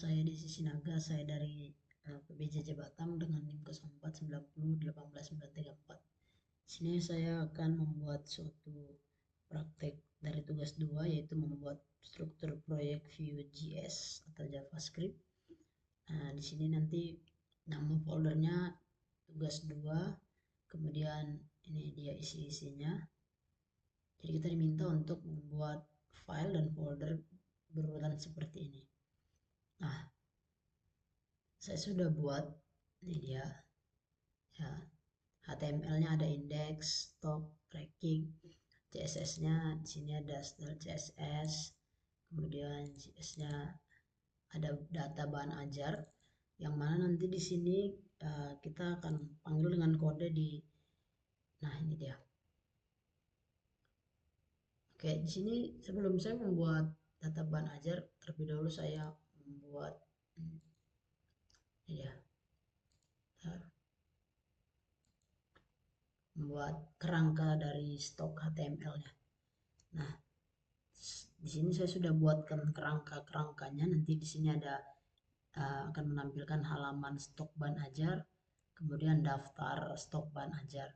saya di Sisinaga, saya dari PBJJ Batam dengan NIM 0490181934. Sini saya akan membuat suatu praktek dari tugas 2, yaitu membuat struktur proyek Vue.js atau JavaScript. Nah, di sini nanti nama foldernya tugas 2, kemudian ini dia isi-isinya. Jadi kita diminta untuk membuat file dan folder berurutan seperti ini. Nah, saya sudah buat, ini dia ya. HTML-nya ada index, stock, tracking, CSS-nya di sini ada style CSS, kemudian CSS-nya ada data bahan ajar, yang mana nanti di sini kita akan panggil dengan kode di, nah ini dia. Oke, di sini sebelum saya membuat data bahan ajar, terlebih dahulu saya membuat ini ya, membuat kerangka dari stok HTML-nya. Nah, di sini saya sudah buatkan kerangkanya. Nanti di sini ada akan menampilkan halaman stok bahan ajar, kemudian daftar stok bahan ajar.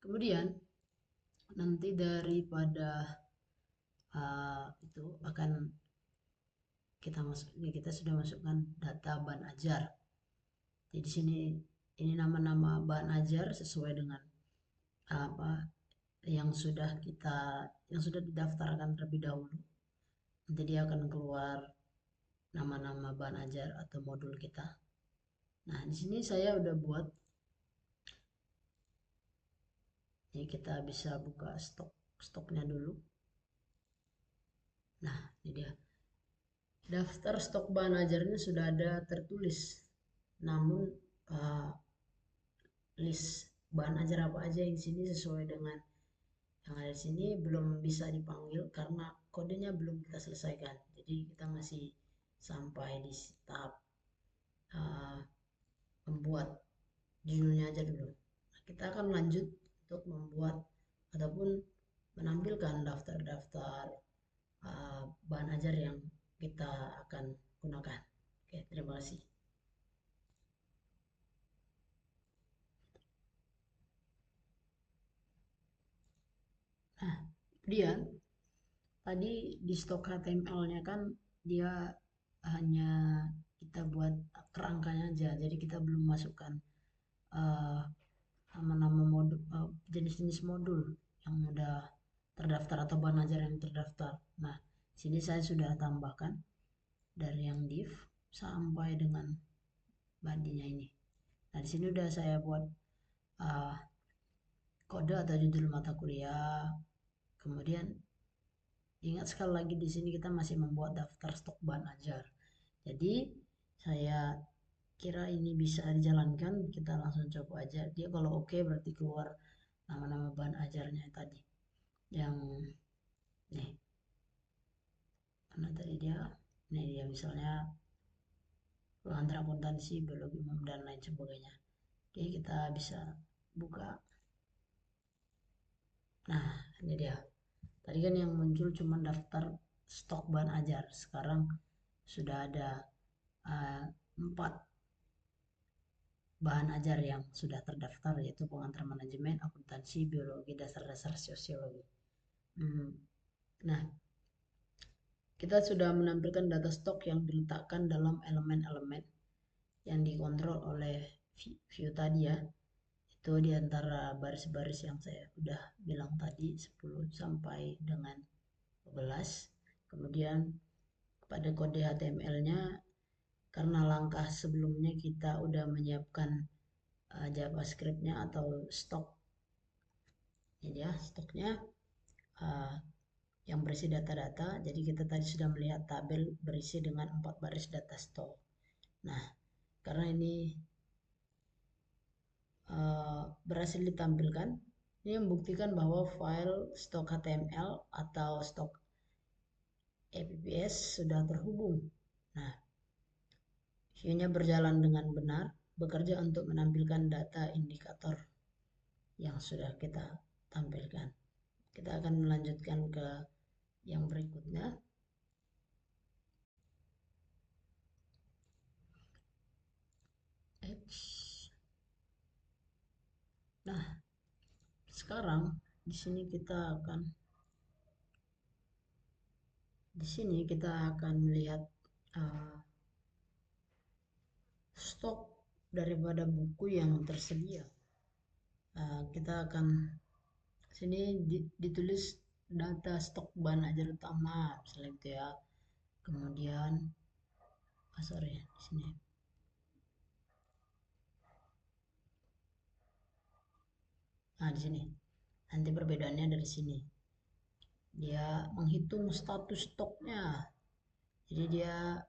Kemudian nanti daripada itu akan kita sudah masukkan data bahan ajar. Jadi di sini ini nama-nama bahan ajar sesuai dengan apa yang sudah didaftarkan terlebih dahulu. Nanti dia akan keluar nama-nama bahan ajar atau modul kita. Nah, di sini saya udah buat. Ini kita bisa buka stoknya dulu. Nah, ini dia. Daftar stok bahan ajarnya sudah ada tertulis. Namun list bahan ajar apa aja yang di sini sesuai dengan yang ada di sini belum bisa dipanggil karena kodenya belum kita selesaikan. Jadi kita masih sampai di tahap membuat judulnya aja dulu. Nah, kita akan lanjut untuk membuat ataupun menampilkan daftar-daftar bahan ajar yang kita akan gunakan. Oke, terima kasih. Nah, kemudian tadi di stok HTML-nya kan dia hanya kita buat kerangkanya aja, jadi kita belum masukkan nama-nama modul, jenis-jenis modul yang udah terdaftar atau bahan ajar yang terdaftar. Nah, sini saya sudah tambahkan dari yang div sampai dengan bodinya ini. Nah, di sini udah saya buat kode atau judul mata kuliah. Kemudian ingat sekali lagi di sini kita masih membuat daftar stok bahan ajar. Jadi saya kira ini bisa dijalankan, kita langsung coba aja. Dia kalau oke berarti keluar nama-nama bahan ajarnya tadi. Yang nih, mana tadi dia? Nih dia misalnya pengantar akuntansi, biologi umum dan lain sebagainya. Oke, kita bisa buka. Nah, ini dia. Tadi kan yang muncul cuma daftar stok bahan ajar. Sekarang sudah ada 4 bahan ajar yang sudah terdaftar, yaitu pengantar manajemen, akuntansi, biologi, dasar-dasar sosiologi. Nah, kita sudah menampilkan data stok yang diletakkan dalam elemen-elemen yang dikontrol oleh Vue tadi ya. Itu diantara baris-baris yang saya udah bilang tadi, 10 sampai dengan 12. Kemudian pada kode HTML-nya, karena langkah sebelumnya kita udah menyiapkan JavaScript-nya atau stok. Ini ya stoknya yang berisi data-data. Jadi kita tadi sudah melihat tabel berisi dengan 4 baris data stok. Nah, karena ini berhasil ditampilkan, ini membuktikan bahwa file stok HTML atau stok apps sudah terhubung. Nah, Vue-nya berjalan dengan benar, bekerja untuk menampilkan data indikator yang sudah kita tampilkan. Kita akan melanjutkan ke yang berikutnya. X. Nah, sekarang di sini kita akan melihat uh, stok daripada buku yang tersedia. Kita akan sini ditulis data stok bahan ajar utama, misalnya gitu ya. Kemudian, sorry, di sini. Nah, di sini. Nanti perbedaannya dari sini. Dia menghitung status stoknya. Jadi dia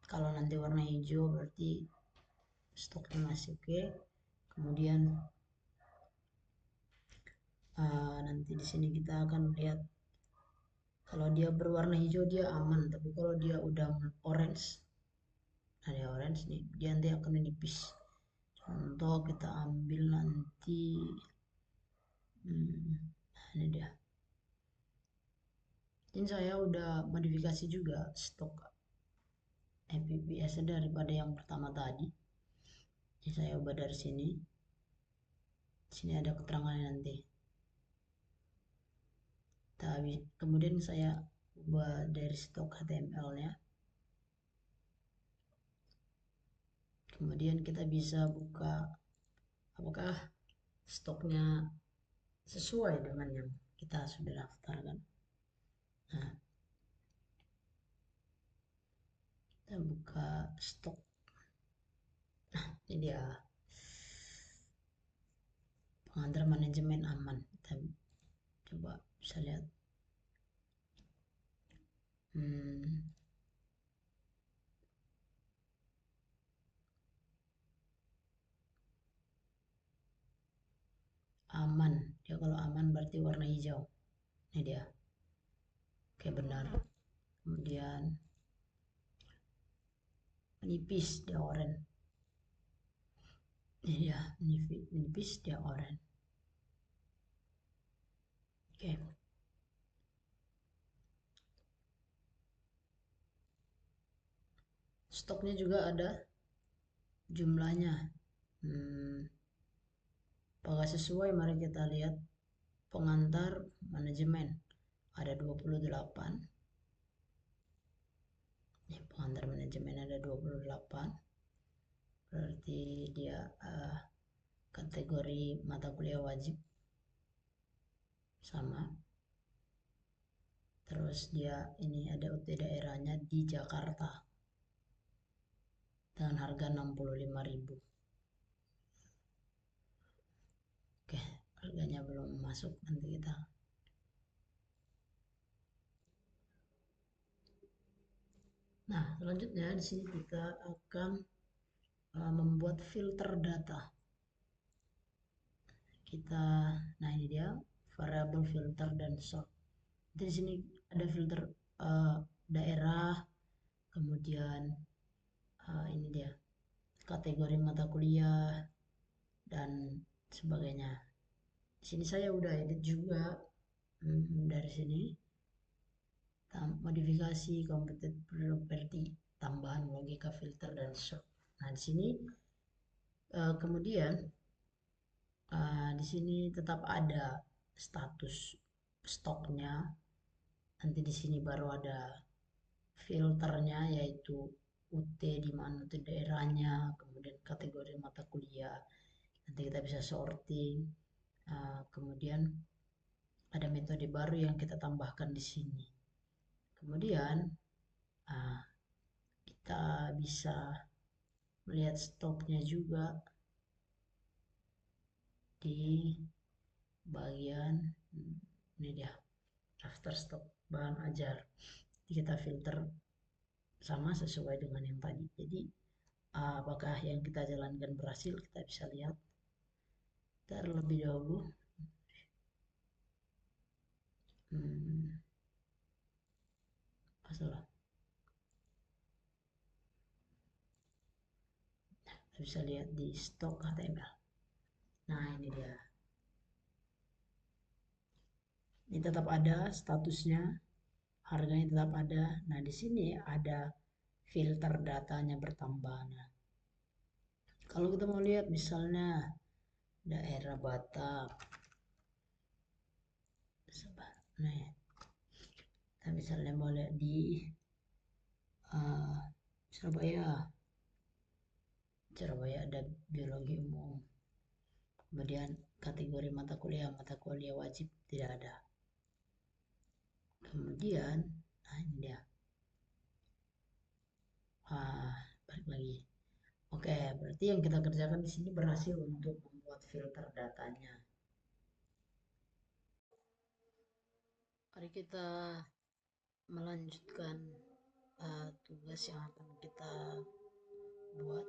kalau nanti warna hijau berarti stoknya masih oke. Kemudian nanti di sini kita akan melihat kalau dia berwarna hijau dia aman, tapi kalau dia udah orange, ada orange nih, dia nanti akan menipis. Contoh kita ambil nanti, ini dia. Ini saya udah modifikasi juga stok MPPS daripada yang pertama tadi. Jadi saya ubah dari sini. Di sini ada keterangannya nanti. Tapi kemudian saya ubah dari stok HTML-nya. Kemudian kita bisa buka apakah stoknya sesuai dengan yang kita sudah daftarkan. Nah, kita buka stok. Nah, ini dia pengantar manajemen aman. Kita coba bisa lihat. Aman, dia kalau aman berarti warna hijau. Ini dia. Oke, benar. Kemudian menipis dia oranye. Ini dia, menipis dia oranye. Oke. Stoknya juga ada jumlahnya. Apakah sesuai? Mari kita lihat pengantar manajemen. Ada 28. Pengantar manajemen ada 28. Berarti dia kategori mata kuliah wajib. Sama. Terus dia ini ada UT daerahnya di Jakarta. Dengan harga 65.000. Oke, harganya belum masuk, nanti kita. Nah, selanjutnya di sini kita akan membuat filter data. Nah ini dia variable filter dan sort. Di sini ada filter daerah, kemudian ini dia kategori mata kuliah dan sebagainya. Di sini saya udah edit juga dari sini modifikasi computed property, tambahan logika filter dan sort. Nah di sini kemudian di sini tetap ada status stoknya. Nanti di sini baru ada filternya, yaitu UT di mana itu daerahnya, kemudian kategori mata kuliah. Nanti kita bisa sorting. Kemudian ada metode baru yang kita tambahkan di sini. Kemudian kita bisa melihat stoknya juga di bagian ini dia, daftar stok bahan ajar. Jadi kita filter sama sesuai dengan yang tadi. Jadi apakah yang kita jalankan berhasil, kita bisa lihat terlebih dahulu. Masalah. Kita bisa lihat di stok HTML. Nah ini dia. Ini tetap ada statusnya, harganya tetap ada. Nah di sini ada filter datanya bertambah. Nah, Kalau kita mau lihat misalnya daerah Batak, nih, kita misalnya mau lihat di Surabaya, ada biologi umum. Kemudian kategori mata kuliah wajib tidak ada. Kemudian, nah ini dia. Balik lagi. Oke, berarti yang kita kerjakan di sini berhasil untuk membuat filter datanya. Mari kita melanjutkan tugas yang akan kita buat,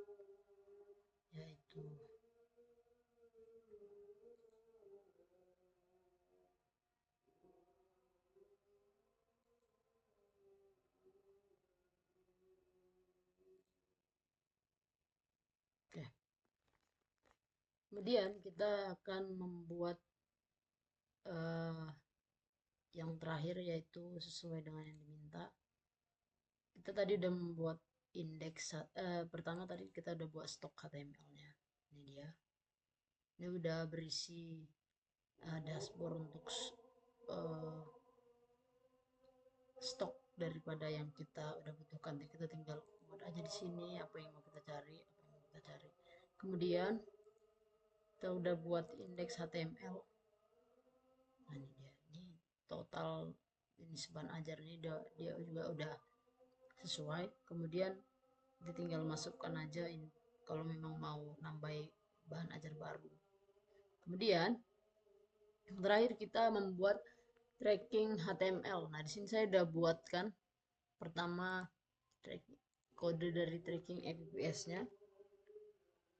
yaitu oke. Kemudian kita akan membuat yang terakhir, yaitu sesuai dengan yang diminta. Kita tadi udah membuat indeks pertama, tadi kita udah buat stok HTML-nya. Ini dia. Ini udah berisi dashboard untuk stok daripada yang kita udah butuhkan. Kita tinggal buat aja di sini apa yang mau kita cari, Kemudian kita udah buat indeks HTML. Nah ini dia. Ini total ini bahan ajar ini dia juga udah sesuai. Kemudian kita tinggal masukkan aja kalau memang mau nambah bahan ajar baru. Kemudian yang terakhir kita membuat tracking HTML. Nah di sini saya udah buatkan pertama kode dari tracking FPS-nya,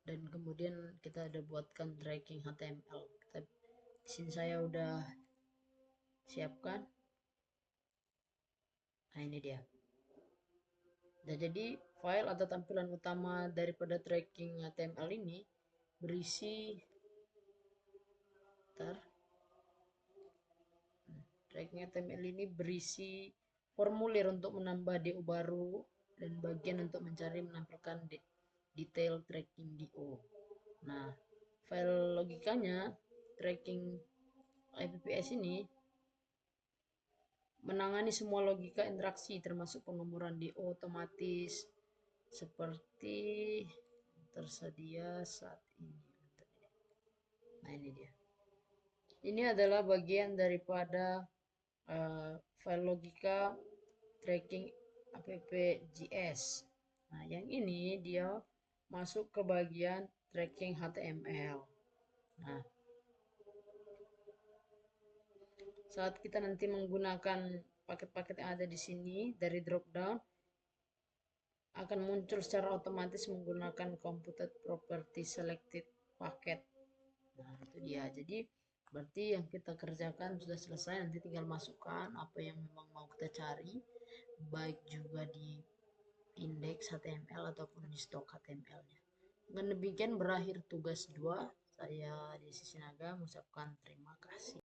dan kemudian kita udah buatkan tracking HTML. Di sini saya udah siapkan. Nah ini dia. Nah, jadi file atau tampilan utama daripada tracking HTML ini berisi tracking HTML ini berisi formulir untuk menambah DO baru dan bagian untuk mencari menampilkan detail tracking DO. Nah, file logikanya tracking FPS ini menangani semua logika interaksi termasuk penomoran DO otomatis seperti tersedia saat ini. Nah ini dia. Ini adalah bagian daripada file logika tracking app.js. Nah yang ini dia masuk ke bagian tracking HTML. Nah saat kita nanti menggunakan paket-paket yang ada di sini dari dropdown, akan muncul secara otomatis menggunakan computed property selected packet. Nah itu dia. Jadi berarti yang kita kerjakan sudah selesai. Nanti tinggal masukkan apa yang memang mau kita cari, baik juga di indeks HTML ataupun di stok HTML-nya. Dengan demikian berakhir tugas 2. Saya Desi Sinaga mengucapkan terima kasih.